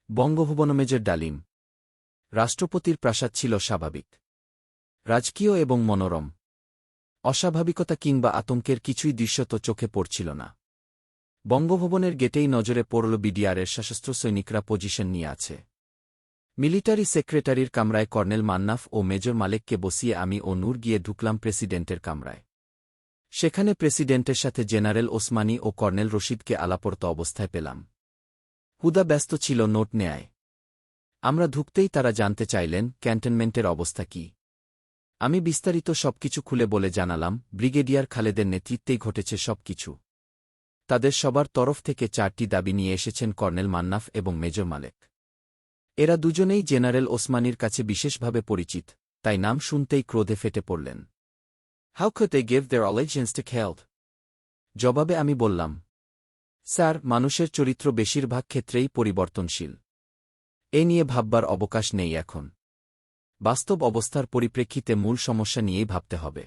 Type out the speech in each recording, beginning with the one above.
Bangabhaban major ডালিম। রাষ্ট্রপতির প্রাসাদ ছিল স্বাভাবিক, রাজকীয় এবং মনোরম। অস্বাভাবিকতা কিংবা আতঙ্কের কিছুই দৃশ্যত চোখে পড়ছিল না। বঙ্গভবনের গেটেই নজরে পড়ল বিডিআরের সশস্ত্র সৈনিকরা পজিশন নিয়ে আছে। মিলিটারি সেক্রেটারির কামরায় কর্নেল মান্নাফ ও মেজর মালেককে বসিয়ে আমি ও নূর গিয়ে ঢুকলাম প্রেসিডেন্টের কামরায়। সেখানে প্রেসিডেন্টের সাথে জেনারেল ওসমানী ও কর্নেল রশিদকে আলাপরত অবস্থায় পেলাম। হুদা ব্যস্ত ছিল নোট নেয়ায়। আমরা ঢুকতেই তারা জানতে চাইলেন ক্যান্টনমেন্টের অবস্থা কি। আমি বিস্তারিত সবকিছু খুলে বলে জানালাম ব্রিগেডিয়ার খালেদের নেতৃত্বেই ঘটেছে সবকিছু। তাদের সবার তরফ থেকে 4টি দাবি নিয়ে এসেছেন কর্নেল মান্নাফ এবং মেজর মালেক। এরা দুজনেই জেনারেল ওসমানীর কাছে বিশেষভাবে পরিচিত, তাই নাম শুনতেই ক্রোধে ফেটে পড়লেন। How could they give their allegiance to Kheld? জবাবে আমি বললাম, স্যার, মানুষের চরিত্র বেশিরভাগ ক্ষেত্রেই পরিবর্তনশীল। এ নিয়ে ভাববার অবকাশ নেই এখন। বাস্তব অবস্থার পরিপ্রেক্ষিতে মূল সমস্যা নিয়েই ভাবতে হবে।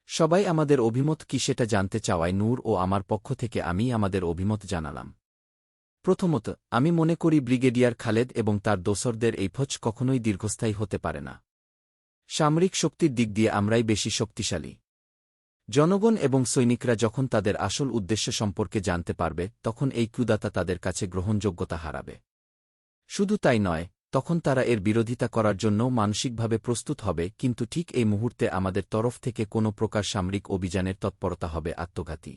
সবাই আমাদের অভিমত কি সেটা জানতে চাওয়ায় নূর ও আমার পক্ষ থেকে আমি আমাদের অভিমত জানালাম। প্রথমত, আমি মনে করি ব্রিগেডিয়ার খালেদ এবং তার দোসরদের এই ফৌজ কখনোই দীর্ঘস্থায়ী হতে পারে না। সামরিক শক্তির দিক দিয়ে আমরাই বেশি শক্তিশালী। জনগণ এবং সৈনিকরা যখন তাদের আসল উদ্দেশ্য সম্পর্কে জানতে পারবে তখন এই ক্রুদাতা তাদের কাছে গ্রহণযোগ্যতা হারাবে। শুধু তাই নয়, তখন তারা এর বিরোধিতা করার জন্যও মানসিকভাবে প্রস্তুত হবে, কিন্তু ঠিক এই মুহূর্তে আমাদের তরফ থেকে কোনো প্রকার সামরিক অভিযানের তৎপরতা হবে আত্মঘাতী।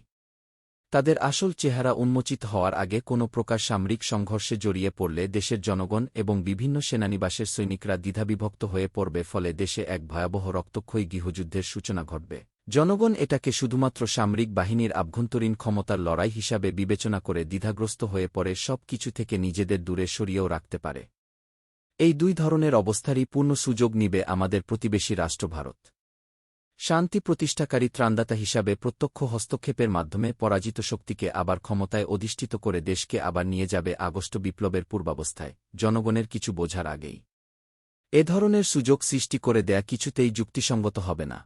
তাদের আসল চেহারা উন্মোচিত হওয়ার আগে কোনো প্রকার সামরিক সংঘর্ষে জড়িয়ে পড়লে দেশের জনগণ এবং বিভিন্ন সেনানিবাসের সৈনিকরা দ্বিধাবিভক্ত হয়ে পড়বে, ফলে দেশে এক ভয়াবহ রক্তক্ষয়ী গৃহযুদ্ধের সূচনা ঘটবে। জনগণ এটাকে শুধুমাত্র সামরিক বাহিনীর আভ্যন্তরীণ ক্ষমতার লড়াই হিসাবে বিবেচনা করে দ্বিধাগ্রস্ত হয়ে পড়ে সব কিছু থেকে নিজেদের দূরে সরিয়েও রাখতে পারে। এই দুই ধরনের অবস্থারই পূর্ণ সুযোগ নিবে আমাদের প্রতিবেশী রাষ্ট্র ভারত। শান্তি প্রতিষ্ঠাকারী ত্রাণদাতা হিসাবে প্রত্যক্ষ হস্তক্ষেপের মাধ্যমে পরাজিত শক্তিকে আবার ক্ষমতায় অধিষ্ঠিত করে দেশকে আবার নিয়ে যাবে আগস্ট বিপ্লবের পূর্বাবস্থায়, জনগণের কিছু বোঝার আগেই। এ ধরনের সুযোগ সৃষ্টি করে দেয়া কিছুতেই যুক্তিসঙ্গত হবে না।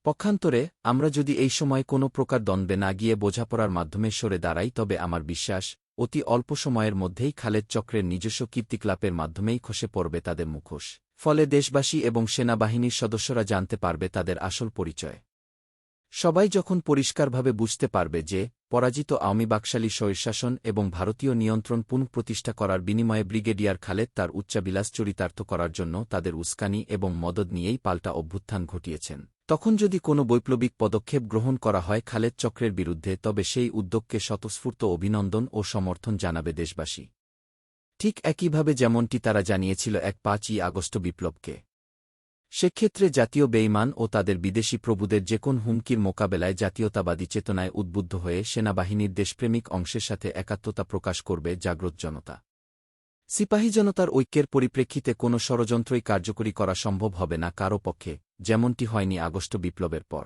পক্ষান্তরে, আমরা যদি এই সময় কোনো প্রকার দ্বন্দ্বে না গিয়ে বোঝাপড়ার মাধ্যমে সরে দাঁড়াই তবে আমার বিশ্বাস, অতি অল্প সময়ের মধ্যেই খালেদ চক্রের নিজস্ব কীর্তিকলাপের মাধ্যমেই খসে পড়বে তাদের মুখোশ। ফলে দেশবাসী এবং সেনাবাহিনীর সদস্যরা জানতে পারবে তাদের আসল পরিচয়। সবাই যখন পরিষ্কারভাবে বুঝতে পারবে যে পরাজিত আওয়ামী বাকশালী স্বৈরশাসন এবং ভারতীয় নিয়ন্ত্রণ পুনঃপ্রতিষ্ঠা করার বিনিময়ে ব্রিগেডিয়ার খালেদ তার উচ্চাবিলাস চরিতার্থ করার জন্য তাদের উস্কানি এবং মদদ নিয়েই পাল্টা অভ্যুত্থান ঘটিয়েছেন, তখন যদি কোনো বৈপ্লবিক পদক্ষেপ গ্রহণ করা হয় খালেদ চক্রের বিরুদ্ধে তবে সেই উদ্যোগকে স্বতঃস্ফূর্ত অভিনন্দন ও সমর্থন জানাবে দেশবাসী। ঠিক একইভাবে যেমনটি তারা জানিয়েছিল 5ই আগস্ট বিপ্লবকে। সেক্ষেত্রে জাতীয় বেইমান ও তাদের বিদেশি প্রভুদের যে কোন হুমকির মোকাবেলায় জাতীয়তাবাদী চেতনায় উদ্বুদ্ধ হয়ে সেনাবাহিনীর দেশপ্রেমিক অংশের সাথে একাত্মতা প্রকাশ করবে জাগ্রত জনতা। সিপাহী জনতার ঐক্যের পরিপ্রেক্ষিতে কোনো ষড়যন্ত্রই কার্যকরী করা সম্ভব হবে না কারও পক্ষে, যেমনটি হয়নি আগস্ট বিপ্লবের পর।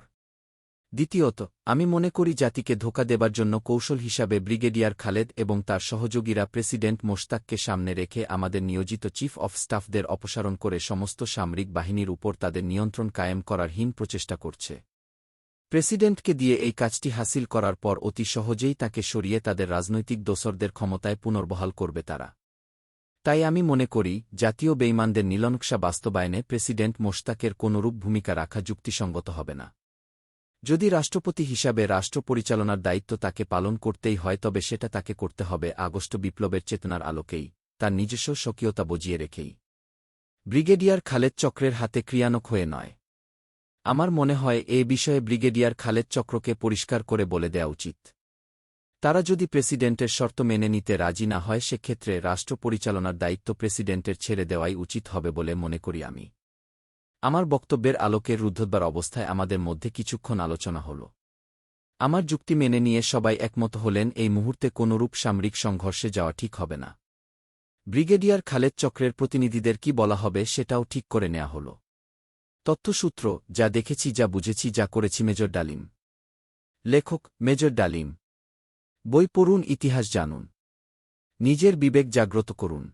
দ্বিতীয়ত, আমি মনে করি জাতিকে ধোঁকা দেবার জন্য কৌশল হিসাবে ব্রিগেডিয়ার খালেদ এবং তার সহযোগীরা প্রেসিডেন্ট মোশতাককে সামনে রেখে আমাদের নিয়োজিত চিফ অফ স্টাফদের অপসারণ করে সমস্ত সামরিক বাহিনীর উপর তাদের নিয়ন্ত্রণ কায়েম করার হীন প্রচেষ্টা করছে। প্রেসিডেন্টকে দিয়ে এই কাজটি হাসিল করার পর অতি সহজেই তাকে সরিয়ে তাদের রাজনৈতিক দোসরদের ক্ষমতায় পুনর্বহাল করবে তারা। তাই আমি মনে করি জাতীয় বেইমানদের নীলনকশা বাস্তবায়নে প্রেসিডেন্ট মোশতাকের কোনরূপ ভূমিকা রাখা যুক্তিসঙ্গত হবে না। যদি রাষ্ট্রপতি হিসাবে রাষ্ট্র পরিচালনার দায়িত্ব তাকে পালন করতেই হয় তবে সেটা তাকে করতে হবে আগস্ট বিপ্লবের চেতনার আলোকেই, তার নিজস্ব স্বকীয়তা বজিয়ে রেখেই। ব্রিগেডিয়ার খালেদ চক্রের হাতে ক্রিয়ানক হয়ে নয়। আমার মনে হয় এ বিষয়ে ব্রিগেডিয়ার খালেদ চক্রকে পরিষ্কার করে বলে দেওয়া উচিত। তারা যদি প্রেসিডেন্টের শর্ত মেনে নিতে রাজি না হয় সেক্ষেত্রে রাষ্ট্র পরিচালনার দায়িত্ব প্রেসিডেন্টের ছেড়ে দেওয়াই উচিত হবে বলে মনে করি আমি। আমার বক্তব্যের আলোকে রুদ্ধদ্বার অবস্থায় আমাদের মধ্যে কিছুক্ষণ আলোচনা হল। আমার যুক্তি মেনে নিয়ে সবাই একমত হলেন এই মুহূর্তে কোনরূপ সামরিক সংঘর্ষে যাওয়া ঠিক হবে না। ব্রিগেডিয়ার খালেদ চক্রের প্রতিনিধিদের কি বলা হবে সেটাও ঠিক করে নেওয়া হল। তথ্যসূত্র: যা দেখেছি, যা বুঝেছি, যা করেছি। মেজর ডালিম। লেখক: মেজর ডালিম। বই পড়ুন, ইতিহাস জানুন, নিজের বিবেক জাগ্রত করুন।